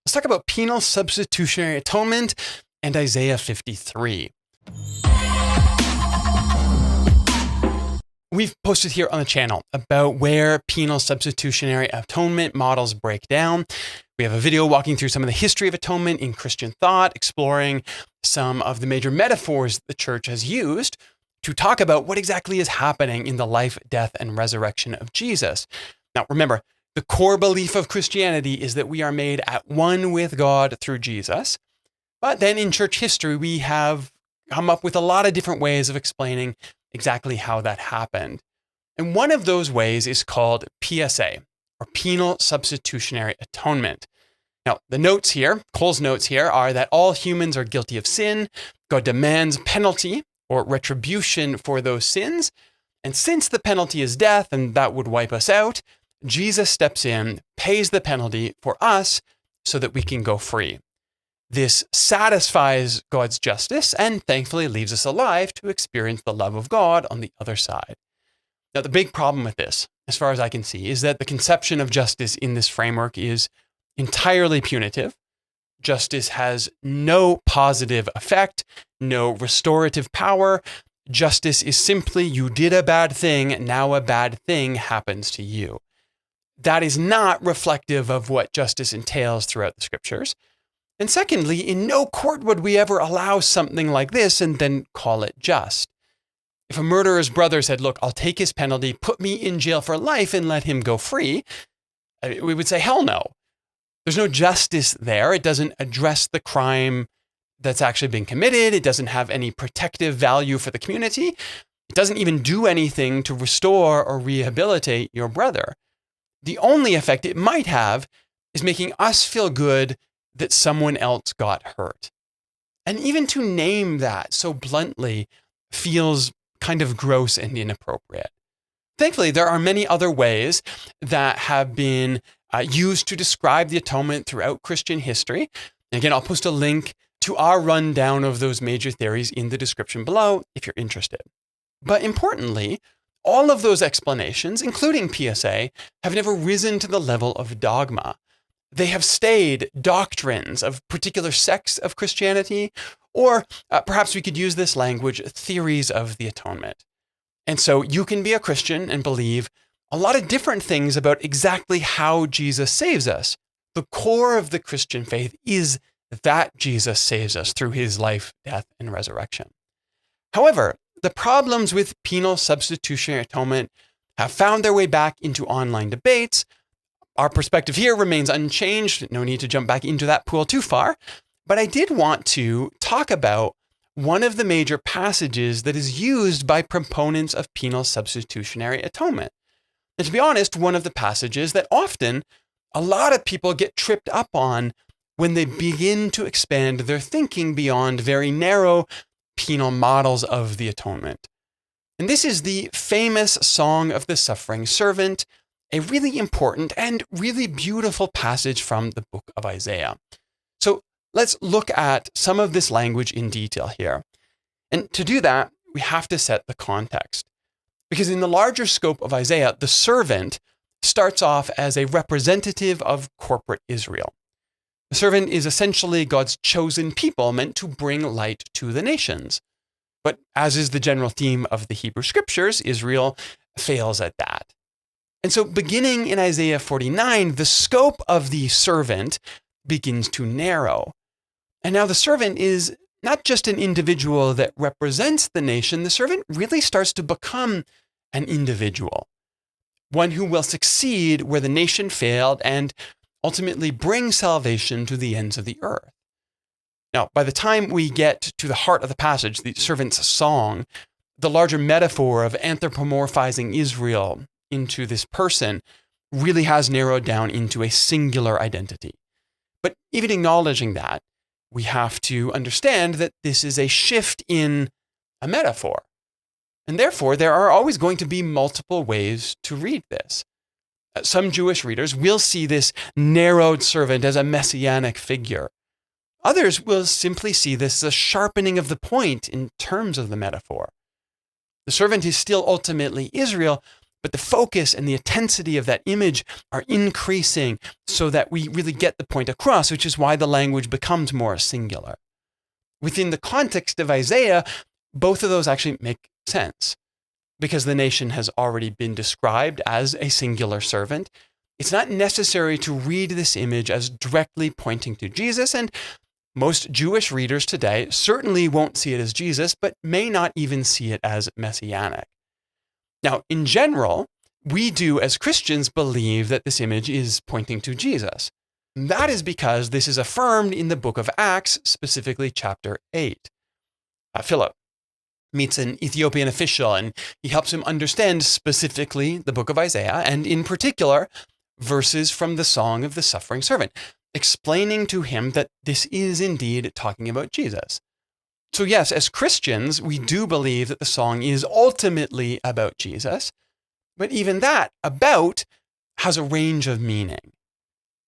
Let's talk about penal substitutionary atonement and Isaiah 53. We've posted here on the channel about where penal substitutionary atonement models break down. We have a video walking through some of the history of atonement in Christian thought, exploring some of the major metaphors the church has used to talk about what exactly is happening in the life, death, and resurrection of Jesus. Now, remember, the core belief of Christianity is that we are made at one with God through Jesus. But then in church history, we have come up with a lot of different ways of explaining exactly how that happened. And one of those ways is called PSA, or penal substitutionary atonement. Now, the notes here, Cole's notes here, are that all humans are guilty of sin. God demands penalty or retribution for those sins. And since the penalty is death, and that would wipe us out, Jesus steps in, pays the penalty for us so that we can go free. This satisfies God's justice and thankfully leaves us alive to experience the love of God on the other side. Now, the big problem with this, as far as I can see, is that the conception of justice in this framework is entirely punitive. Justice has no positive effect, no restorative power. Justice is simply, you did a bad thing, now a bad thing happens to you. That is not reflective of what justice entails throughout the scriptures. And secondly, in no court would we ever allow something like this and then call it just. If a murderer's brother said, look, I'll take his penalty, put me in jail for life and let him go free, we would say, hell no. There's no justice there. It doesn't address the crime that's actually been committed. It doesn't have any protective value for the community. It doesn't even do anything to restore or rehabilitate your brother. The only effect it might have is making us feel good that someone else got hurt. And even to name that so bluntly feels kind of gross and inappropriate. Thankfully, there are many other ways that have been used to describe the atonement throughout Christian history. And again, I'll post a link to our rundown of those major theories in the description below if you're interested. But importantly, all of those explanations, including PSA, have never risen to the level of dogma. They have stayed doctrines of particular sects of Christianity, or perhaps we could use this language, theories of the atonement. And so you can be a Christian and believe a lot of different things about exactly how Jesus saves us. The core of the Christian faith is that Jesus saves us through his life, death, and resurrection. However, the problems with penal substitutionary atonement have found their way back into online debates. Our perspective here remains unchanged. No need to jump back into that pool too far. But I did want to talk about one of the major passages that is used by proponents of penal substitutionary atonement. And to be honest, one of the passages that often a lot of people get tripped up on when they begin to expand their thinking beyond very narrow penal models of the atonement. And this is the famous Song of the Suffering Servant, a really important and really beautiful passage from the book of Isaiah. So let's look at some of this language in detail here. And to do that, we have to set the context. Because in the larger scope of Isaiah, the servant starts off as a representative of corporate Israel. The servant is essentially God's chosen people meant to bring light to the nations. But as is the general theme of the Hebrew scriptures, Israel fails at that. And so beginning in Isaiah 49, the scope of the servant begins to narrow. And now the servant is not just an individual that represents the nation, the servant really starts to become an individual, one who will succeed where the nation failed and ultimately bring salvation to the ends of the earth. Now, by the time we get to the heart of the passage, the servant's song, the larger metaphor of anthropomorphizing Israel into this person really has narrowed down into a singular identity. But even acknowledging that, we have to understand that this is a shift in a metaphor. And therefore, there are always going to be multiple ways to read this. Some Jewish readers will see this narrowed servant as a messianic figure. Others will simply see this as a sharpening of the point in terms of the metaphor. The servant is still ultimately Israel, but the focus and the intensity of that image are increasing so that we really get the point across, which is why the language becomes more singular. Within the context of Isaiah, both of those actually make sense because the nation has already been described as a singular servant. It's not necessary to read this image as directly pointing to Jesus, and most Jewish readers today certainly won't see it as Jesus, but may not even see it as messianic. Now, in general, we do as Christians believe that this image is pointing to Jesus. And that is because this is affirmed in the book of Acts, specifically chapter 8. Philip meets an Ethiopian official, and he helps him understand specifically the book of Isaiah, and in particular, verses from the Song of the Suffering Servant, explaining to him that this is indeed talking about Jesus. So yes, as Christians, we do believe that the song is ultimately about Jesus, but even that about has a range of meaning.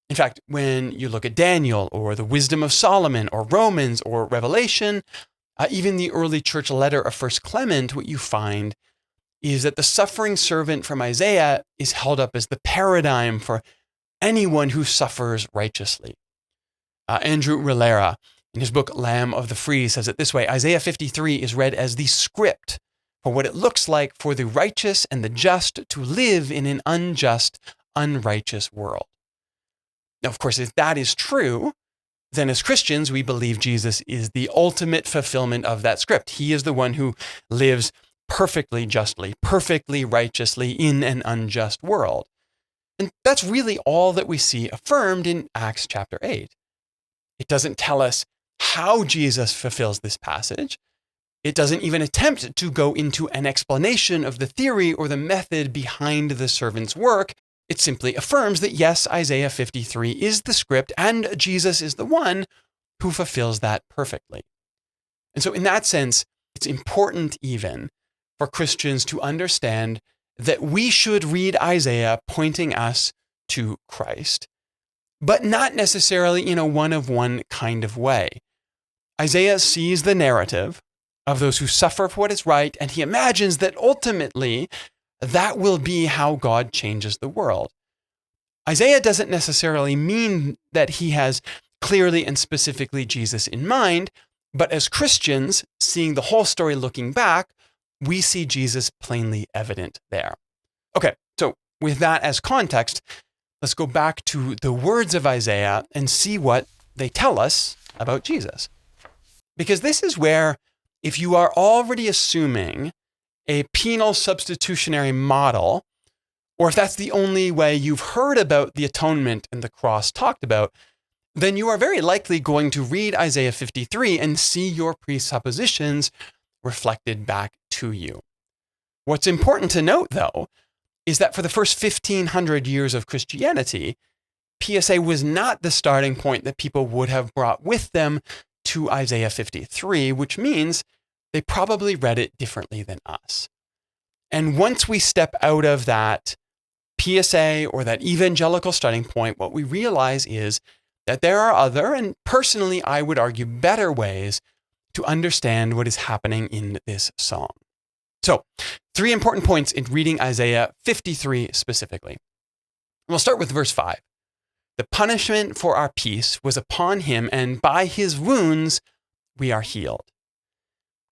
In fact, when you look at Daniel or the Wisdom of Solomon or Romans or Revelation, even the early church letter of 1 Clement, what you find is that the suffering servant from Isaiah is held up as the paradigm for anyone who suffers righteously. Andrew Rilera, in his book Lamb of the Free, says it this way: Isaiah 53 is read as the script for what it looks like for the righteous and the just to live in an unjust, unrighteous world. Now, of course, if that is true, then as Christians, we believe Jesus is the ultimate fulfillment of that script. He is the one who lives perfectly justly, perfectly righteously in an unjust world. And that's really all that we see affirmed in Acts chapter 8. It doesn't tell us how Jesus fulfills this passage. It doesn't even attempt to go into an explanation of the theory or the method behind the servant's work. It simply affirms that yes, Isaiah 53 is the script and Jesus is the one who fulfills that perfectly. And so in that sense, it's important even for Christians to understand that we should read Isaiah pointing us to Christ, but not necessarily in a one-of-one kind of way. Isaiah sees the narrative of those who suffer for what is right, and he imagines that ultimately that will be how God changes the world. Isaiah doesn't necessarily mean that he has clearly and specifically Jesus in mind, but as Christians, seeing the whole story looking back, we see Jesus plainly evident there. Okay, so with that as context, let's go back to the words of Isaiah and see what they tell us about Jesus. Because this is where, if you are already assuming a penal substitutionary model, or if that's the only way you've heard about the atonement and the cross talked about, then you are very likely going to read Isaiah 53 and see your presuppositions reflected back to you. What's important to note, though, is that for the first 1,500 years of Christianity, PSA was not the starting point that people would have brought with them to Isaiah 53, which means they probably read it differently than us. And once we step out of that PSA or that evangelical starting point, what we realize is that there are other, and personally I would argue better ways to understand what is happening in this song. So, 3 important points in reading Isaiah 53 specifically. We'll start with verse 5. The punishment for our peace was upon him, and by his wounds we are healed.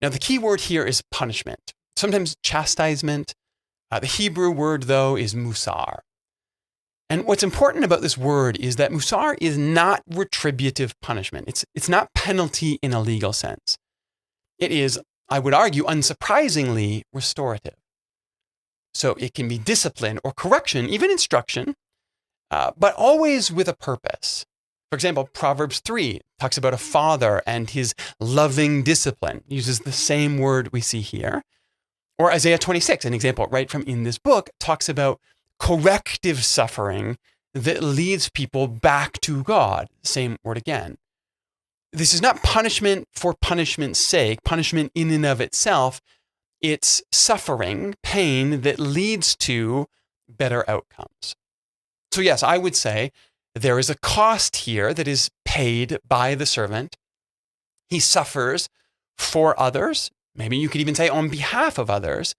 Now, the key word here is punishment, sometimes chastisement. The Hebrew word, though, is musar. And what's important about this word is that musar is not retributive punishment. It's not penalty in a legal sense. It is, I would argue, unsurprisingly restorative. So it can be discipline or correction, even instruction, but always with a purpose. For example, Proverbs 3 talks about a father and his loving discipline, uses the same word we see here. Or Isaiah 26, an example right from in this book, talks about corrective suffering that leads people back to God. Same word again. This is not punishment for punishment's sake, punishment in and of itself. It's suffering, pain that leads to better outcomes. So yes, I would say there is a cost here that is paid by the servant. He suffers for others. Maybe you could even say on behalf of others.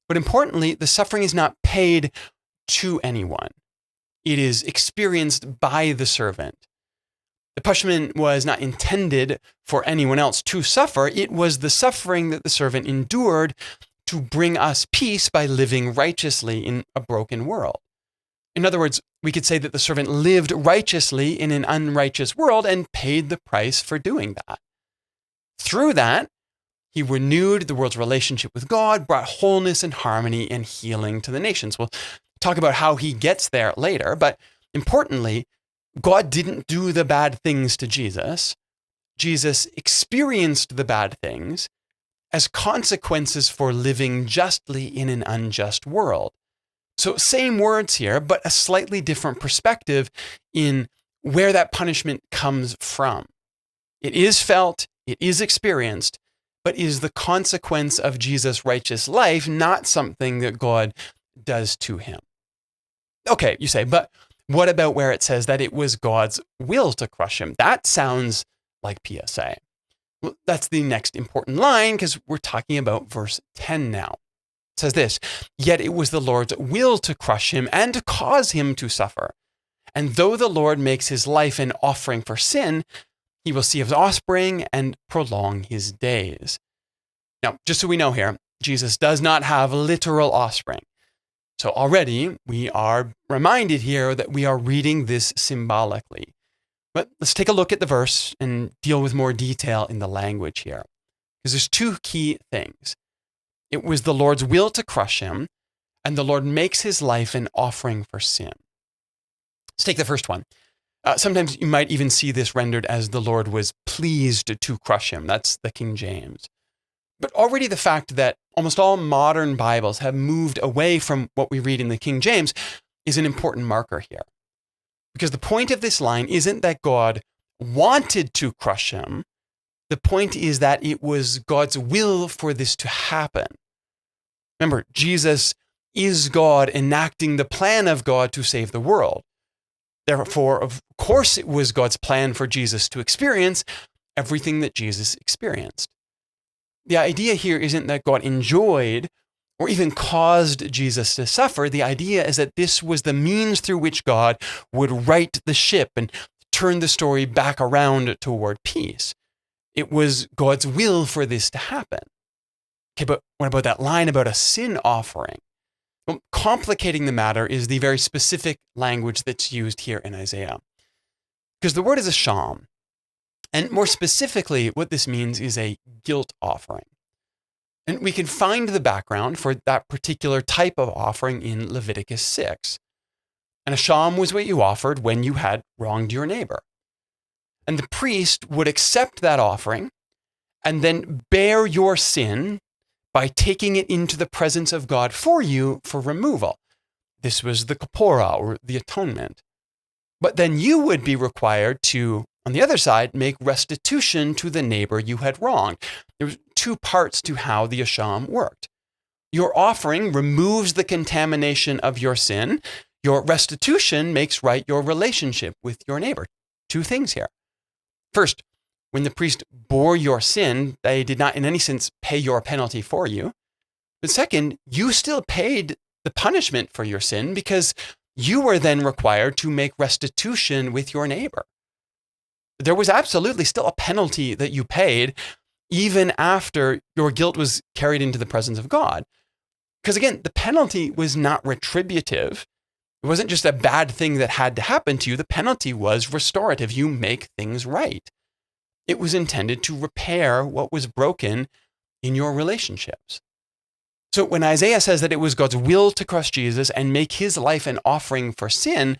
But importantly, the suffering is not paid to anyone. It is experienced by the servant. The punishment was not intended for anyone else to suffer. It was the suffering that the servant endured to bring us peace by living righteously in a broken world. In other words, we could say that the servant lived righteously in an unrighteous world and paid the price for doing that. Through that, he renewed the world's relationship with God, brought wholeness and harmony and healing to the nations. We'll talk about how he gets there later, but importantly, God didn't do the bad things to Jesus. Jesus experienced the bad things as consequences for living justly in an unjust world. So same words here, but a slightly different perspective in where that punishment comes from. It is felt, it is experienced, but is the consequence of Jesus' righteous life, not something that God does to him. Okay, you say, but what about where it says that it was God's will to crush him? That sounds like PSA. Well, that's the next important line because we're talking about verse 10 now. It says this, "Yet it was the Lord's will to crush him and to cause him to suffer. And though the Lord makes his life an offering for sin, he will see his offspring and prolong his days." Now, just so we know here, Jesus does not have literal offspring. So already we are reminded here that we are reading this symbolically. But let's take a look at the verse and deal with more detail in the language here. Because there's two key things. It was the Lord's will to crush him, and the Lord makes his life an offering for sin. Let's take the first one. Sometimes you might even see this rendered as the Lord was pleased to crush him. That's the King James. But already the fact that almost all modern Bibles have moved away from what we read in the King James is an important marker here. Because the point of this line isn't that God wanted to crush him. The point is that it was God's will for this to happen. Remember, Jesus is God enacting the plan of God to save the world. Therefore, of course, it was God's plan for Jesus to experience everything that Jesus experienced. The idea here isn't that God enjoyed or even caused Jesus to suffer. The idea is that this was the means through which God would right the ship and turn the story back around toward peace. It was God's will for this to happen. Okay, but what about that line about a sin offering? Well, complicating the matter is the very specific language that's used here in Isaiah. Because the word is a sham. And more specifically, what this means is a guilt offering. And we can find the background for that particular type of offering in Leviticus 6. And a sham was what you offered when you had wronged your neighbor. And the priest would accept that offering and then bear your sin by taking it into the presence of God for you for removal. This was the kapora, or the atonement. But then you would be required to, on the other side, make restitution to the neighbor you had wronged. There were two parts to how the asham worked. Your offering removes the contamination of your sin. Your restitution makes right your relationship with your neighbor. Two things here. First, when the priest bore your sin, they did not in any sense pay your penalty for you. But second, you still paid the punishment for your sin because you were then required to make restitution with your neighbor. There was absolutely still a penalty that you paid even after your guilt was carried into the presence of God. Because again, the penalty was not retributive. It wasn't just a bad thing that had to happen to you. The penalty was restorative. You make things right. It was intended to repair what was broken in your relationships. So when Isaiah says that it was God's will to crush Jesus and make his life an offering for sin,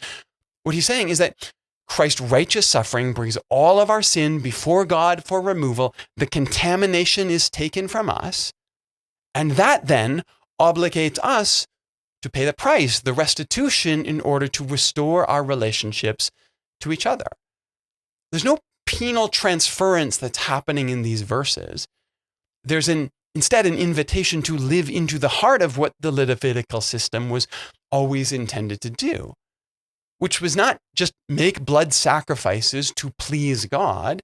what he's saying is that Christ's righteous suffering brings all of our sin before God for removal. The contamination is taken from us. And that then obligates us to pay the price, the restitution, in order to restore our relationships to each other. There's no penal transference that's happening in these verses. There's instead an invitation to live into the heart of what the Levitical system was always intended to do, which was not just make blood sacrifices to please God,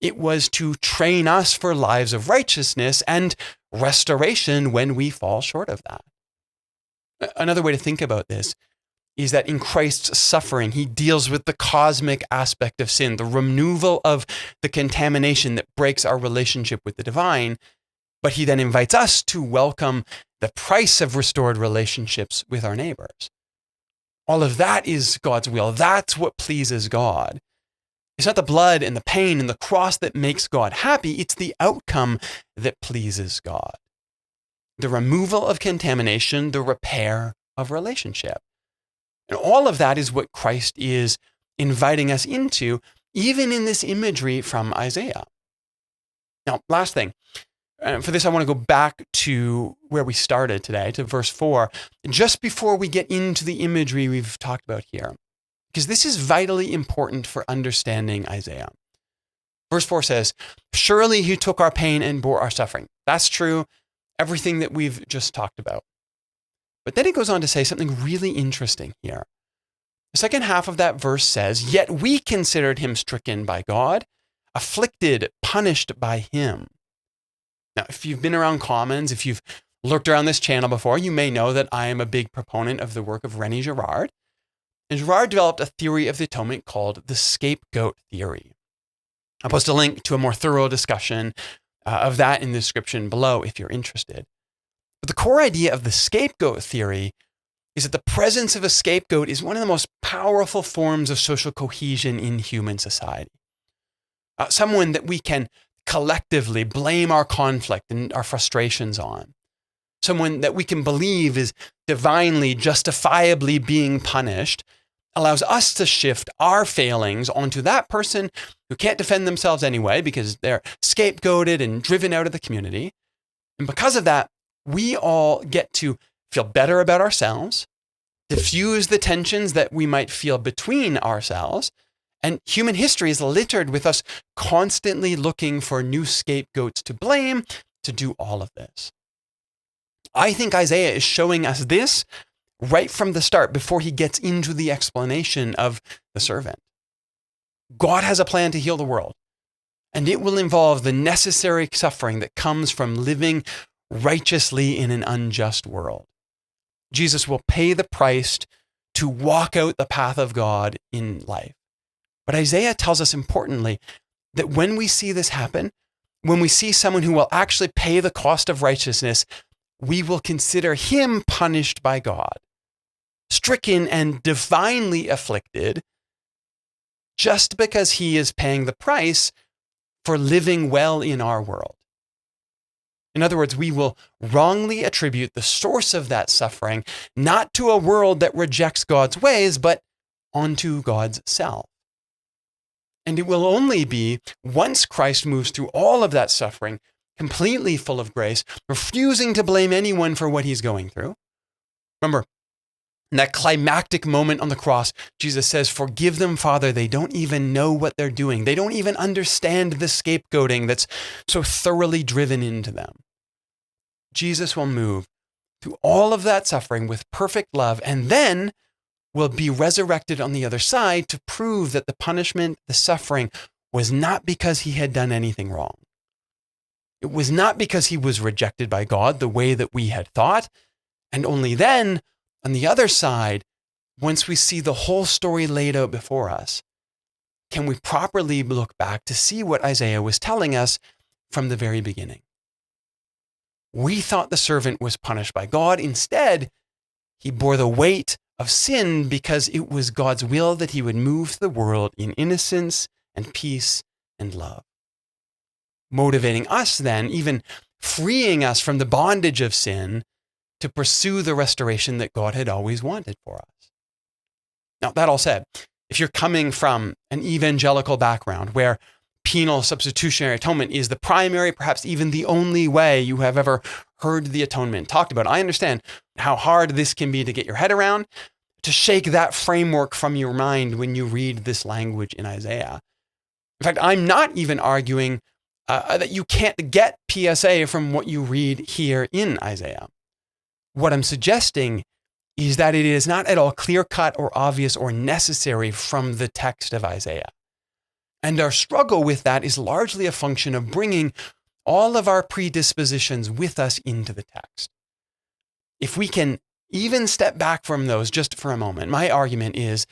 It was to train us for lives of righteousness and restoration when we fall short of that. Another way to think about this is that in Christ's suffering, he deals with the cosmic aspect of sin, the removal of the contamination that breaks our relationship with the divine. But he then invites us to welcome the price of restored relationships with our neighbors. All of that is God's will. That's what pleases God. It's not the blood and the pain and the cross that makes God happy. It's the outcome that pleases God. The removal of contamination, the repair of relationship. And all of that is what Christ is inviting us into, even in this imagery from Isaiah. Now, last thing. For this, I want to go back to where we started today, to verse 4, just before we get into the imagery we've talked about here, because this is vitally important for understanding Isaiah. Verse 4 says, "Surely he took our pain and bore our suffering." That's true, everything that we've just talked about. But then it goes on to say something really interesting here. The second half of that verse says, "Yet we considered him stricken by God, afflicted, punished by him." Now, if you've been around Commons, if you've lurked around this channel before, you may know that I am a big proponent of the work of René Girard. And Girard developed a theory of the atonement called the Scapegoat theory. I'll post a link to a more thorough discussion of that in the description below if you're interested. But the core idea of the scapegoat theory is that the presence of a scapegoat is one of the most powerful forms of social cohesion in human society. Someone that we can collectively blame our conflict and our frustrations on. Someone that we can believe is divinely, justifiably being punished allows us to shift our failings onto that person who can't defend themselves anyway because they're scapegoated and driven out of the community. And because of that, we all get to feel better about ourselves, diffuse the tensions that we might feel between ourselves. And human history is littered with us constantly looking for new scapegoats to blame to do all of this. I think Isaiah is showing us this right from the start before he gets into the explanation of the servant. God has a plan to heal the world, and it will involve the necessary suffering that comes from living righteously in an unjust world. Jesus will pay the price to walk out the path of God in life. But Isaiah tells us importantly that when we see this happen, when we see someone who will actually pay the cost of righteousness, we will consider him punished by God, stricken and divinely afflicted, just because he is paying the price for living well in our world. In other words, we will wrongly attribute the source of that suffering not to a world that rejects God's ways, but onto God's self. And it will only be once Christ moves through all of that suffering, completely full of grace, refusing to blame anyone for what he's going through. Remember, in that climactic moment on the cross, Jesus says, "Forgive them, Father. They don't even know what they're doing. They don't even understand the scapegoating that's so thoroughly driven into them." Jesus will move through all of that suffering with perfect love, and then will be resurrected on the other side to prove that the punishment, the suffering, was not because he had done anything wrong. It was not because he was rejected by God the way that we had thought. And only then, on the other side, once we see the whole story laid out before us, can we properly look back to see what Isaiah was telling us from the very beginning. We thought the servant was punished by God. Instead, he bore the weight of sin because it was God's will that he would move the world in innocence and peace and love. Motivating us then, even freeing us from the bondage of sin to pursue the restoration that God had always wanted for us. Now, that all said, if you're coming from an evangelical background where penal substitutionary atonement is the primary, perhaps even the only way you have ever heard the atonement talked about, I understand how hard this can be to get your head around, to shake that framework from your mind when you read this language in Isaiah. In fact, I'm not even arguing that you can't get PSA from what you read here in Isaiah. What I'm suggesting is that it is not at all clear-cut or obvious or necessary from the text of Isaiah. And our struggle with that is largely a function of bringing all of our predispositions with us into the text. If we can even step back from those just for a moment, my argument is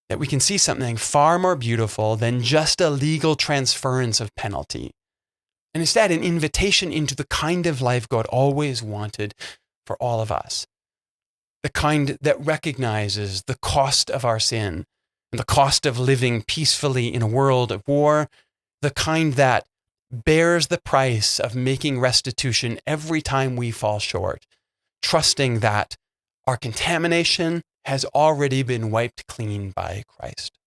that we can see something far more beautiful than just a legal transference of penalty, and instead an invitation into the kind of life God always wanted for all of us. The kind that recognizes the cost of our sin and the cost of living peacefully in a world of war, the kind that bears the price of making restitution every time we fall short, trusting that our contamination has already been wiped clean by Christ.